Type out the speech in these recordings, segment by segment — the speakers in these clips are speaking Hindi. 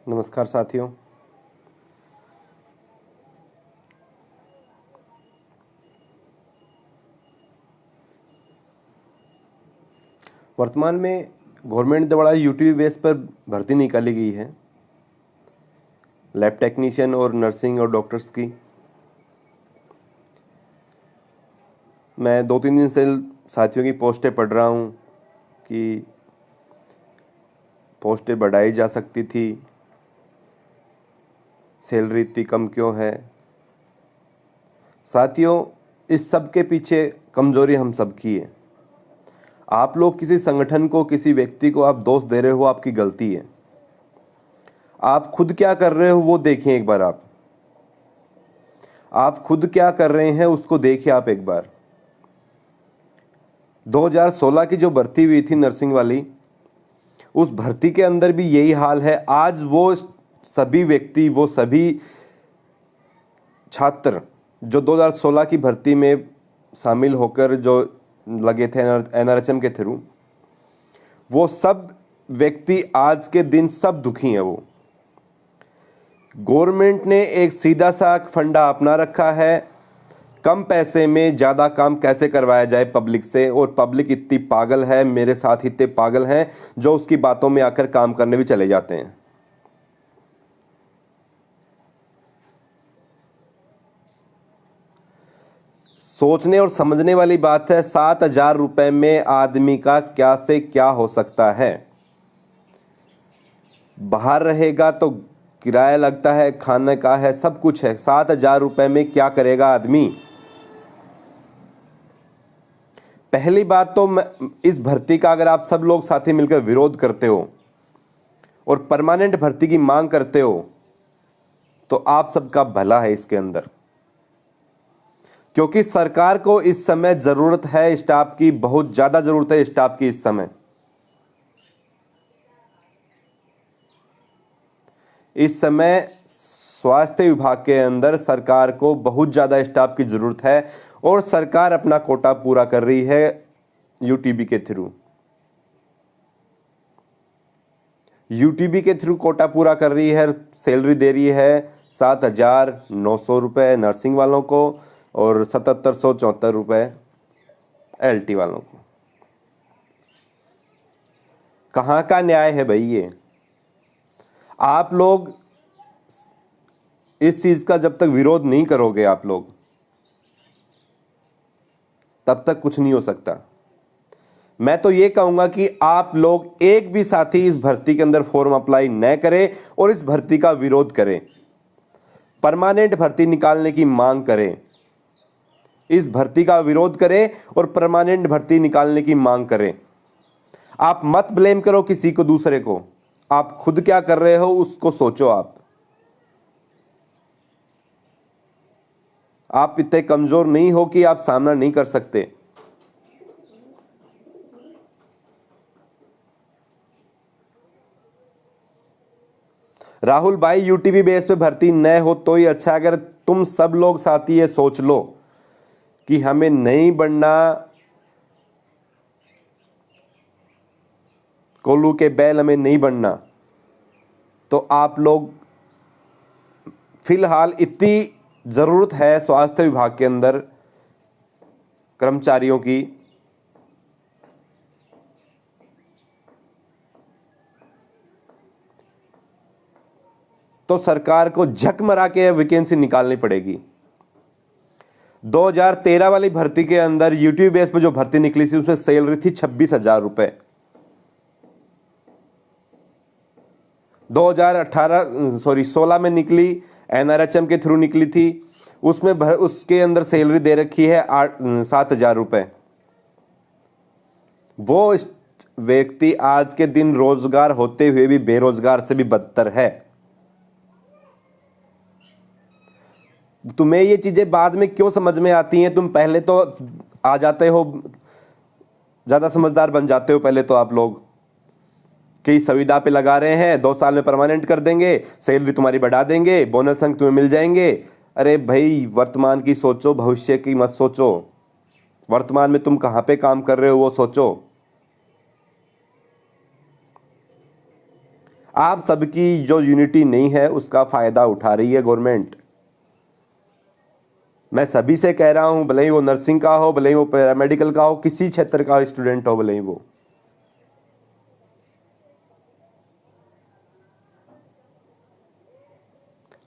नमस्कार साथियों। वर्तमान में गवर्नमेंट द्वारा यूट्यूब बेस पर भर्ती निकाली गई है लैब टेक्नीशियन और नर्सिंग और डॉक्टर्स की। मैं 2-3 दिन से साथियों की पोस्टें पढ़ रहा हूँ कि पोस्टें बढ़ाई जा सकती थी, सैलरी इतनी कम क्यों है। साथियों, इस सब के पीछे कमजोरी हम सब की है। आप लोग किसी संगठन को, किसी व्यक्ति को आप दोष दे रहे हो, आपकी गलती है। आप खुद क्या कर रहे हो वो देखें एक बार। आप खुद क्या कर रहे हैं उसको देखिए आप एक बार। 2016 की जो भर्ती हुई थी नर्सिंग वाली, उस भर्ती के अंदर भी यही हाल है। आज वो सभी व्यक्ति, वो सभी छात्र जो 2016 की भर्ती में शामिल होकर जो लगे थे एनआरएचएम के थ्रू, वो सब व्यक्ति आज के दिन सब दुखी हैं। वो गवर्नमेंट ने एक सीधा सा फंडा अपना रखा है, कम पैसे में ज़्यादा काम कैसे करवाया जाए पब्लिक से। और पब्लिक इतनी पागल है, मेरे साथ इतने पागल हैं जो उसकी बातों में आकर काम करने भी चले जाते हैं। सोचने और समझने वाली बात है। 7,000 रुपए में आदमी का क्या से क्या हो सकता है। बाहर रहेगा तो किराया लगता है, खाने का है, सब कुछ है। 7,000 रुपए में क्या करेगा आदमी। पहली बात तो इस भर्ती का अगर आप सब लोग साथी मिलकर विरोध करते हो और परमानेंट भर्ती की मांग करते हो तो आप सबका भला है इसके अंदर, क्योंकि सरकार को इस समय जरूरत है स्टाफ की, बहुत ज्यादा जरूरत है स्टाफ की। इस समय स्वास्थ्य विभाग के अंदर सरकार को बहुत ज्यादा स्टाफ की जरूरत है और सरकार अपना कोटा पूरा कर रही है यूटीबी के थ्रू। यूटीबी के थ्रू कोटा पूरा कर रही है, सैलरी दे रही है 7,900 रुपए नर्सिंग वालों को और 7,774 रुपए एलटी वालों को। कहां का न्याय है भाई ये। आप लोग इस चीज का जब तक विरोध नहीं करोगे आप लोग, तब तक कुछ नहीं हो सकता। मैं तो ये कहूंगा कि आप लोग एक भी साथी इस भर्ती के अंदर फॉर्म अप्लाई न करें और इस भर्ती का विरोध करें। परमानेंट भर्ती निकालने की मांग करें, इस भर्ती का विरोध करें और परमानेंट भर्ती निकालने की मांग करें। आप मत ब्लेम करो किसी को, दूसरे को। आप खुद क्या कर रहे हो उसको सोचो। आप इतने कमजोर नहीं हो कि आप सामना नहीं कर सकते। राहुल भाई, यूटीबी बेस पे भर्ती न हो तो ही अच्छा। अगर तुम सब लोग साथी ये सोच लो कि हमें नहीं बनना कोल्लू के बैल, हमें नहीं बनना, तो आप लोग फिलहाल इतनी जरूरत है स्वास्थ्य विभाग के अंदर कर्मचारियों की, तो सरकार को झक मरा के वैकेंसी निकालनी पड़ेगी। 2013 वाली भर्ती के अंदर यूट्यूब बेस पर जो भर्ती निकली थी उसमें सैलरी थी 26,000 रुपए। 16 में निकली, एनआरएचएम के थ्रू निकली थी। उसमें उसके अंदर सैलरी दे रखी है 7,000 रुपए। वो व्यक्ति आज के दिन रोजगार होते हुए भी बेरोजगार से भी बदतर है। तुम्हें ये चीजें बाद में क्यों समझ में आती हैं? तुम पहले तो आ जाते हो, ज्यादा समझदार बन जाते हो पहले तो आप लोग, कि संविदा पे लगा रहे हैं, 2 साल में परमानेंट कर देंगे, सैलरी तुम्हारी बढ़ा देंगे, बोनस अंक तुम्हें मिल जाएंगे। अरे भाई, वर्तमान की सोचो, भविष्य की मत सोचो। वर्तमान में तुम कहां पे काम कर रहे हो वो सोचो। आप सबकी जो यूनिटी नहीं है उसका फायदा उठा रही है गवर्नमेंट। मैं सभी से कह रहा हूं, भले ही वो नर्सिंग का हो, भले ही वो पैरामेडिकल का हो, किसी क्षेत्र का स्टूडेंट हो, भले ही वो,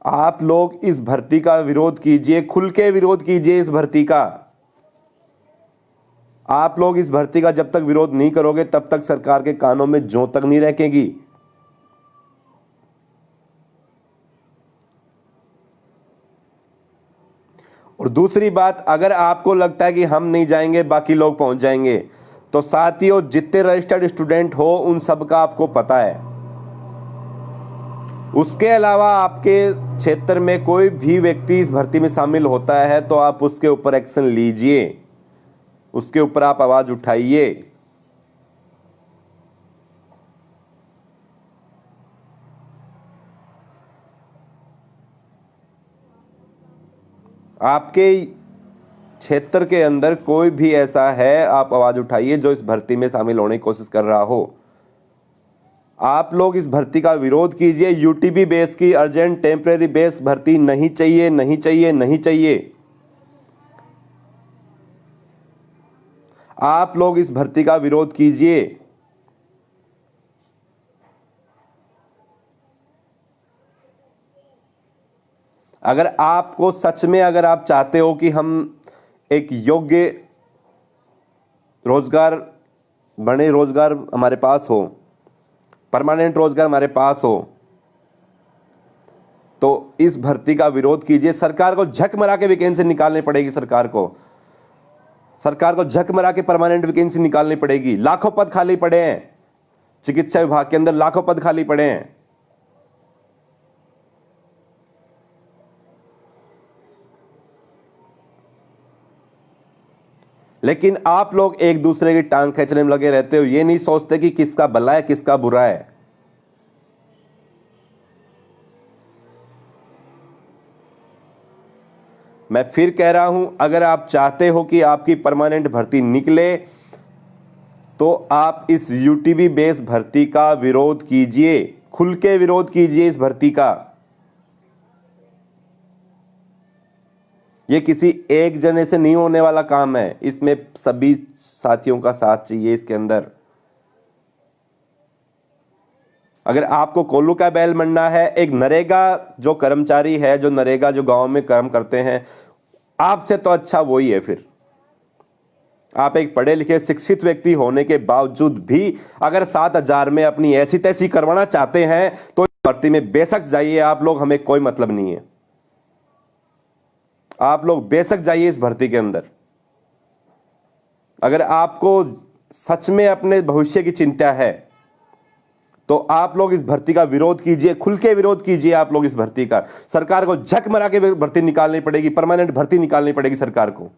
आप लोग इस भर्ती का विरोध कीजिए, खुल के विरोध कीजिए इस भर्ती का। आप लोग इस भर्ती का जब तक विरोध नहीं करोगे तब तक सरकार के कानों में जौ तक नहीं रखेगी। और दूसरी बात, अगर आपको लगता है कि हम नहीं जाएंगे बाकी लोग पहुंच जाएंगे, तो साथियों जितने रजिस्टर्ड स्टूडेंट हो उन सब का आपको पता है। उसके अलावा आपके क्षेत्र में कोई भी व्यक्ति इस भर्ती में शामिल होता है तो आप उसके ऊपर एक्शन लीजिए, उसके ऊपर आप आवाज उठाइए। आपके क्षेत्र के अंदर कोई भी ऐसा है, आप आवाज उठाइए जो इस भर्ती में शामिल होने की कोशिश कर रहा हो। आप लोग इस भर्ती का विरोध कीजिए। यूटीबी बेस की अर्जेंट टेम्परेरी बेस भर्ती नहीं चाहिए, नहीं चाहिए, नहीं चाहिए। आप लोग इस भर्ती का विरोध कीजिए। अगर आपको सच में, अगर आप चाहते हो कि हम एक योग्य रोजगार बने, रोजगार हमारे पास हो, परमानेंट रोजगार हमारे पास हो, तो इस भर्ती का विरोध कीजिए। सरकार को झक मरा के वैकेंसी निकालनी पड़ेगी। सरकार को झक मरा के परमानेंट वैकेंसी निकालनी पड़ेगी। लाखों पद खाली पड़े हैं चिकित्सा विभाग के अंदर, लाखों पद खाली पड़े हैं। लेकिन आप लोग एक दूसरे की टांग खींचने में लगे रहते हो, ये नहीं सोचते कि किसका भला है किसका बुरा है। मैं फिर कह रहा हूं, अगर आप चाहते हो कि आपकी परमानेंट भर्ती निकले तो आप इस यूटीबी बेस भर्ती का विरोध कीजिए, खुल के विरोध कीजिए इस भर्ती का। ये किसी एक जने से नहीं होने वाला काम है, इसमें सभी साथियों का साथ चाहिए इसके अंदर। अगर आपको कोल्लू का बैल बनना है, एक नरेगा जो कर्मचारी है, जो नरेगा जो गांव में काम करते हैं, आपसे तो अच्छा वही है। फिर आप एक पढ़े लिखे शिक्षित व्यक्ति होने के बावजूद भी अगर 7,000 में अपनी ऐसी तैसी करवाना चाहते हैं तो भर्ती में बेशक जाइए आप लोग, हमें कोई मतलब नहीं है। आप लोग बेशक जाइए इस भर्ती के अंदर। अगर आपको सच में अपने भविष्य की चिंता है तो आप लोग इस भर्ती का विरोध कीजिए, खुल के विरोध कीजिए। आप लोग इस भर्ती का, सरकार को झक मरा के भर्ती निकालनी पड़ेगी, परमानेंट भर्ती निकालनी पड़ेगी सरकार को।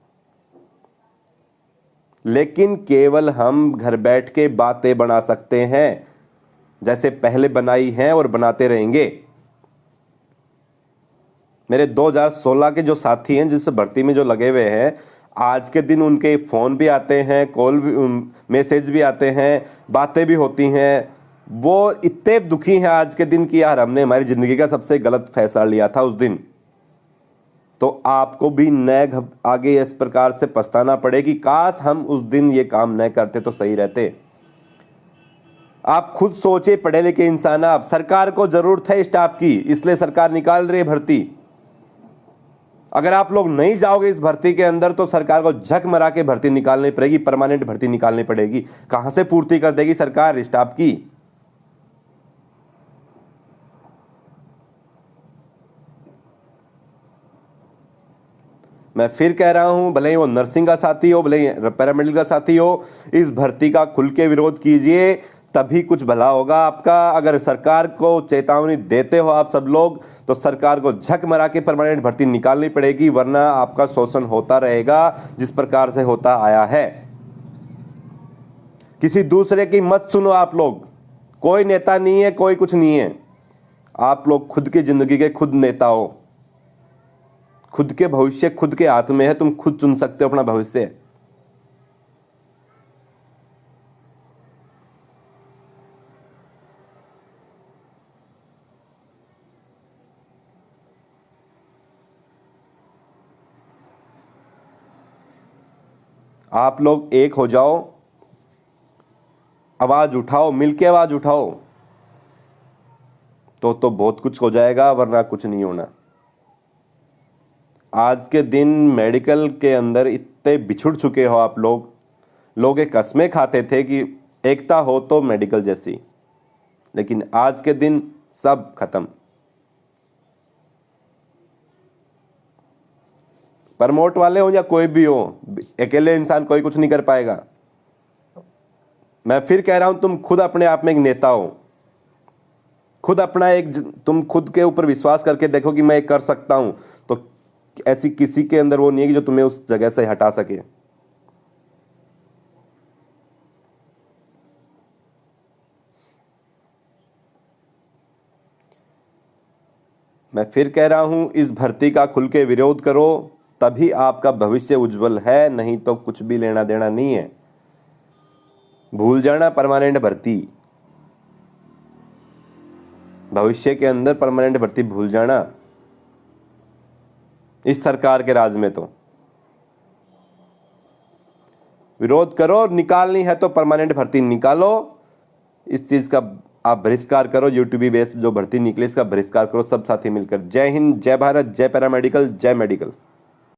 लेकिन केवल हम घर बैठ के बातें बना सकते हैं जैसे पहले बनाई हैं और बनाते रहेंगे। मेरे 2016 के जो साथी हैं जिस भर्ती में जो लगे हुए हैं, आज के दिन उनके फोन भी आते हैं, कॉल भी, मैसेज भी आते हैं, बातें भी होती हैं। वो इतने दुखी हैं आज के दिन कि यार हमने हमारी जिंदगी का सबसे गलत फैसला लिया था उस दिन। तो आपको भी न आगे इस प्रकार से पछताना पड़े कि काश हम उस दिन ये काम न करते तो सही रहते। आप खुद सोचे, पढ़े लिखे इंसान आप, सरकार को जरूरत है स्टाफ की, इसलिए सरकार निकाल रही है भर्ती। अगर आप लोग नहीं जाओगे इस भर्ती के अंदर तो सरकार को झक मरा के भर्ती निकालनी पड़ेगी, परमानेंट भर्ती निकालनी पड़ेगी। कहां से पूर्ति कर देगी सरकार स्टाफ की? मैं फिर कह रहा हूं, भले ही वो नर्सिंग का साथी हो, भले ही पैरामेडिकल का साथी हो, इस भर्ती का खुल के विरोध कीजिए, तभी कुछ भला होगा आपका। अगर सरकार को चेतावनी देते हो आप सब लोग तो सरकार को झक मरा के परमानेंट भर्ती निकालनी पड़ेगी, वरना आपका शोषण होता रहेगा जिस प्रकार से होता आया है। किसी दूसरे की मत सुनो आप लोग। कोई नेता नहीं है, कोई कुछ नहीं है। आप लोग खुद की जिंदगी के खुद नेता हो। खुद के भविष्य खुद के हाथ में है, तुम खुद चुन सकते हो अपना भविष्य। आप लोग एक हो जाओ, आवाज उठाओ, मिलके आवाज उठाओ, तो बहुत कुछ हो जाएगा, वरना कुछ नहीं होना। आज के दिन मेडिकल के अंदर इतने बिछुड़ चुके हो आप लोग एक कसमें खाते थे कि एकता हो तो मेडिकल जैसी, लेकिन आज के दिन सब खत्म। प्रमोट वाले हो या कोई भी हो, अकेले इंसान कोई कुछ नहीं कर पाएगा। मैं फिर कह रहा हूं, तुम खुद अपने आप में एक नेता हो, खुद अपना तुम खुद के ऊपर विश्वास करके देखो कि मैं ये कर सकता हूं, तो ऐसी किसी के अंदर वो नहीं है कि जो तुम्हें उस जगह से हटा सके। मैं फिर कह रहा हूं, इस भर्ती का खुल के विरोध करो, तभी आपका भविष्य उज्जवल है, नहीं तो कुछ भी लेना देना नहीं है। भूल जाना परमानेंट भर्ती, भविष्य के अंदर परमानेंट भर्ती भूल जाना इस सरकार के राज में। तो विरोध करो, निकालनी है तो परमानेंट भर्ती निकालो, इस चीज का आप बहिष्कार करो। यूट्यूबी बेस्ड जो भर्ती निकले इसका बहिष्कार करो सब साथी मिलकर। जय हिंद, जय भारत, जय पैरामेडिकल, जय मेडिकल।